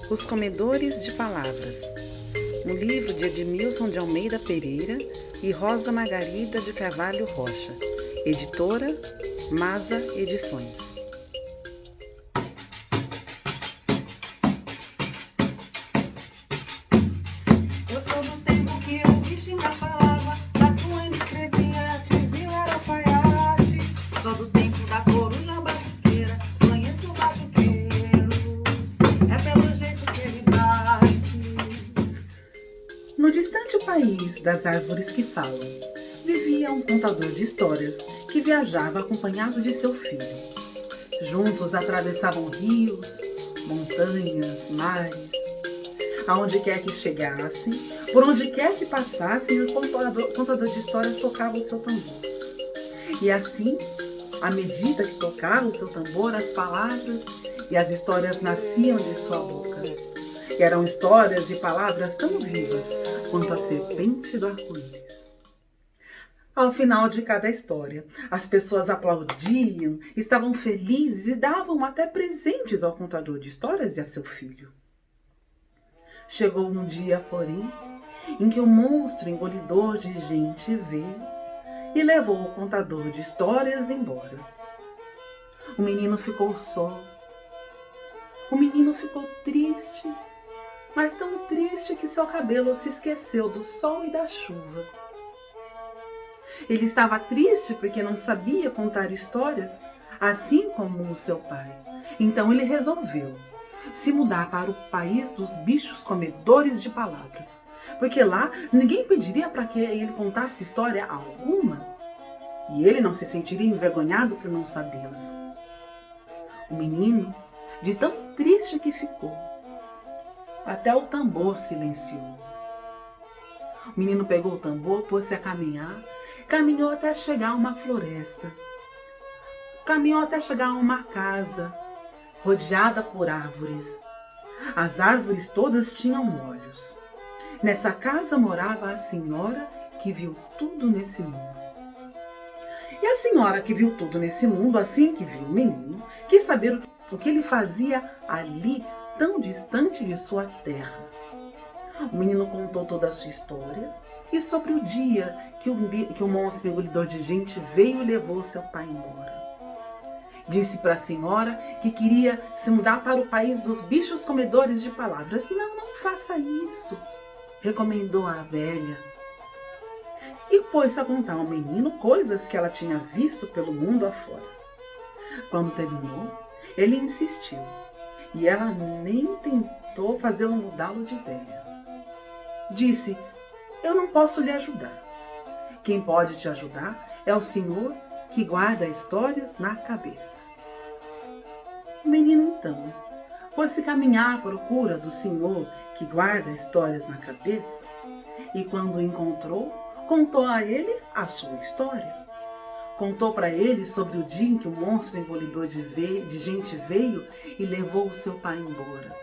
Os Comedores de Palavras, um livro de Edmilson de Almeida Pereira e Rosa Margarida de Carvalho Rocha, editora Masa Edições. Eu sou do tempo que o bichinho falava, da tua escrevia, Tizil era alfaiate. Sou do tempo da coruja batuqueira, conheço o batuqueiro, é pelo jeito que ele bate. No distante país das árvores que falam, vivia um contador de histórias que viajava acompanhado de seu filho. Juntos atravessavam rios, montanhas, mares. Aonde quer que chegassem, por onde quer que passassem, o contador de histórias tocava o seu tambor. E assim, à medida que tocava o seu tambor, as palavras e as histórias nasciam de sua boca. E eram histórias e palavras tão vivas quanto a serpente do arco-íris. Ao final de cada história, as pessoas aplaudiam, estavam felizes e davam até presentes ao contador de histórias e a seu filho. Chegou um dia, porém, em que o monstro engolidor de gente veio e levou o contador de histórias embora. O menino ficou só. O menino ficou triste, mas tão triste que seu cabelo se esqueceu do sol e da chuva. Ele estava triste porque não sabia contar histórias, assim como o seu pai. Então ele resolveu se mudar para o país dos bichos comedores de palavras, porque lá ninguém pediria para que ele contasse história alguma e ele não se sentiria envergonhado por não sabê-las. O menino, de tão triste que ficou, até o tambor silenciou. O menino pegou o tambor, pôs-se a caminhar, caminhou até chegar a uma floresta, caminhou até chegar a uma casa rodeada por árvores. As árvores todas tinham olhos. Nessa casa morava a senhora que viu tudo nesse mundo. E a senhora que viu tudo nesse mundo, assim que viu o menino, quis saber o que ele fazia ali, tão distante de sua terra. O menino contou toda a sua história e sobre o dia que o monstro engolidor de gente veio e levou seu pai embora. Disse para a senhora que queria se mudar para o país dos bichos comedores de palavras. Não, não faça isso, recomendou a velha. E pôs-se a contar ao menino coisas que ela tinha visto pelo mundo afora. Quando terminou, ele insistiu e ela nem tentou fazê-lo mudá-lo de ideia. Disse: eu não posso lhe ajudar. Quem pode te ajudar é o senhor que guarda histórias na cabeça. O menino, então, pôs-se caminhar à procura do senhor que guarda histórias na cabeça e, quando o encontrou, contou a ele a sua história. Contou para ele sobre o dia em que o monstro engolidor de gente veio e levou o seu pai embora,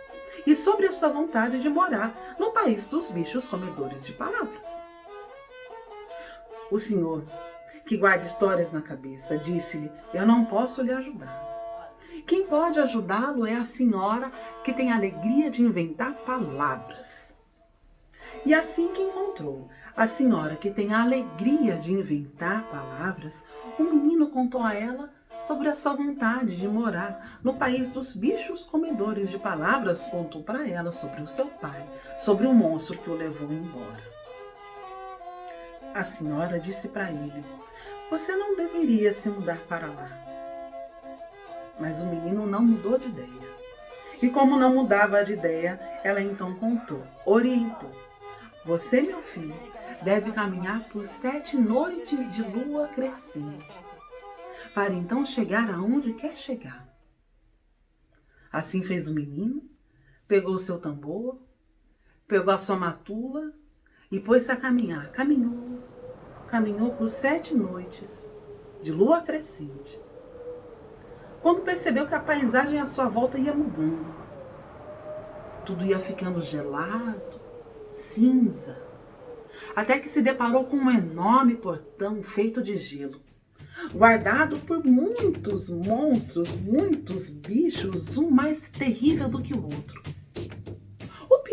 e sobre a sua vontade de morar no país dos bichos comedores de palavras. O senhor que guarda histórias na cabeça disse-lhe: eu não posso lhe ajudar. Quem pode ajudá-lo é a senhora que tem a alegria de inventar palavras. E assim que encontrou a senhora que tem a alegria de inventar palavras, o menino contou a ela sobre a sua vontade de morar no país dos bichos comedores de palavras, contou para ela sobre o seu pai, sobre o monstro que o levou embora. A senhora disse para ele: você não deveria se mudar para lá. Mas o menino não mudou de ideia. E como não mudava de ideia, ela então contou, orientou: você, meu filho, deve caminhar por 7 noites de lua crescente, para então chegar aonde quer chegar. Assim fez o menino, pegou seu tambor, pegou a sua matula e pôs-se a caminhar. Caminhou por 7 noites de lua crescente, quando percebeu que a paisagem à sua volta ia mudando. Tudo ia ficando gelado, cinza, até que se deparou com um enorme portão feito de gelo, guardado por muitos monstros, muitos bichos, um mais terrível do que o outro.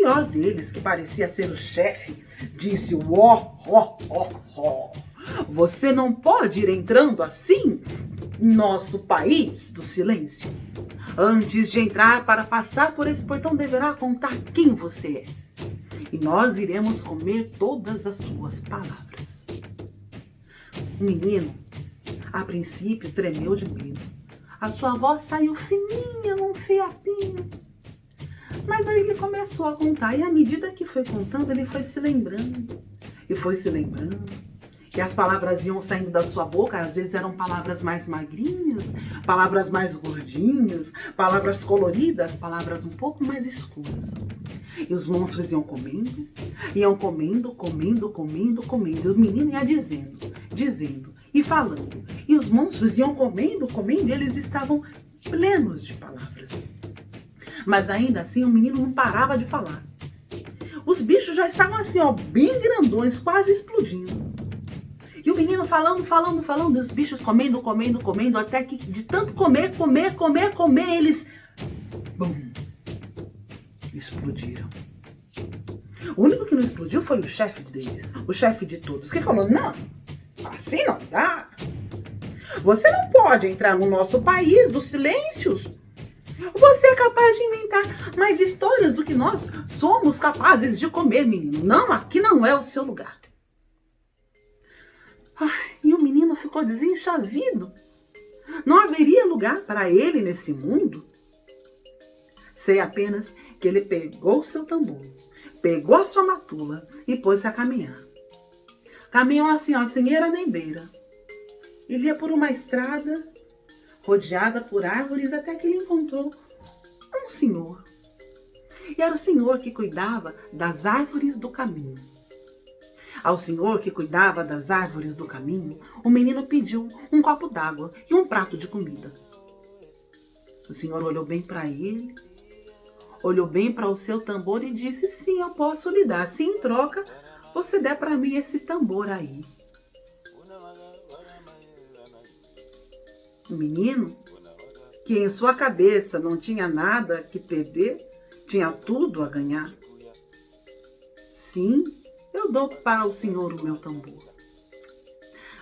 pior deles, que parecia ser o chefe, disse: ó, ó, ó, ó. Você não pode ir entrando assim em nosso país do silêncio. Antes de entrar para passar por esse portão, deverá contar quem você é. E nós iremos comer todas as suas palavras. O menino, a princípio, tremeu de medo. A sua voz saiu fininha, num fiapinho. Mas aí ele começou a contar. E à medida que foi contando, ele foi se lembrando. E foi se lembrando. E as palavras iam saindo da sua boca. Às vezes eram palavras mais magrinhas, palavras mais gordinhas, palavras coloridas, palavras um pouco mais escuras. E os monstros iam comendo, comendo, comendo. E o menino ia dizendo e falando. E os monstros iam comendo, e eles estavam plenos de palavras. Mas ainda assim o menino não parava de falar. Os bichos já estavam assim, ó, bem grandões, quase explodindo. E o menino falando, e os bichos comendo, até que de tanto comer, eles, bum, explodiram. O único que não explodiu foi o chefe deles, o chefe de todos, que falou: não, assim não dá. Você não pode entrar no nosso país dos silêncios. Você é capaz de inventar mais histórias do que nós somos capazes de comer, menino. Não, aqui não é o seu lugar. E o menino ficou desenchavido. Não haveria lugar para ele nesse mundo. Sei apenas que ele pegou o seu tambor, pegou a sua matula e pôs-se a caminhar. Caminhou assim, ó, sem eira nem beira. Ele ia por uma estrada rodeada por árvores até que ele encontrou um senhor. E era o senhor que cuidava das árvores do caminho. Ao senhor que cuidava das árvores do caminho, o menino pediu um copo d'água e um prato de comida. O senhor olhou bem para ele, olhou bem para o seu tambor e disse: sim, eu posso lhe dar, se em troca você der para mim esse tambor aí. O menino, que em sua cabeça não tinha nada que perder, tinha tudo a ganhar. Sim, eu dou para o senhor o meu tambor.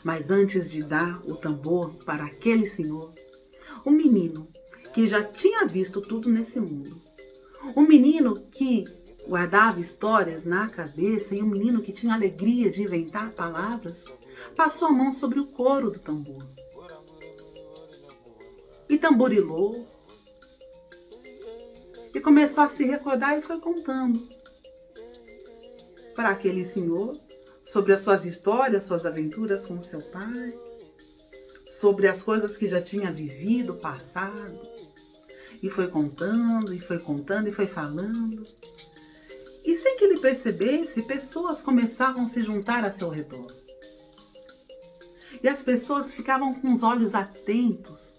Mas antes de dar o tambor para aquele senhor, o menino, que já tinha visto tudo nesse mundo, o menino que guardava histórias na cabeça e o menino que tinha alegria de inventar palavras, passou a mão sobre o couro do tambor. E tamborilou. E começou a se recordar e foi contando para aquele senhor sobre as suas histórias, suas aventuras com seu pai, sobre as coisas que já tinha vivido, passado. E foi contando, e foi falando. E sem que ele percebesse, pessoas começavam a se juntar a seu redor. E as pessoas ficavam com os olhos atentos,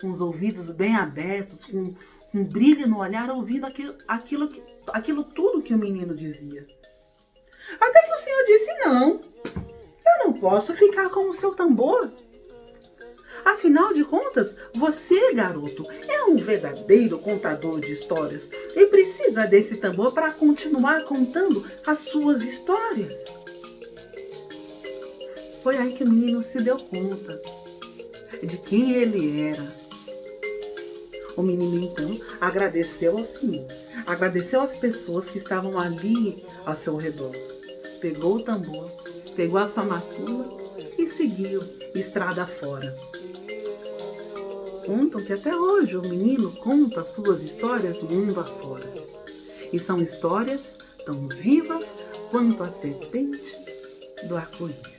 com os ouvidos bem abertos, com um brilho no olhar, ouvindo aquilo tudo que o menino dizia. Até que o senhor disse: não, eu não posso ficar com o seu tambor. Afinal de contas, você, garoto, é um verdadeiro contador de histórias e precisa desse tambor para continuar contando as suas histórias. Foi aí que o menino se deu conta de quem ele era. O menino, então, agradeceu ao senhor, agradeceu às pessoas que estavam ali ao seu redor. Pegou o tambor, pegou a sua matula e seguiu estrada fora. Contam que até hoje o menino conta suas histórias mundo afora. E são histórias tão vivas quanto a serpente do arco-íris.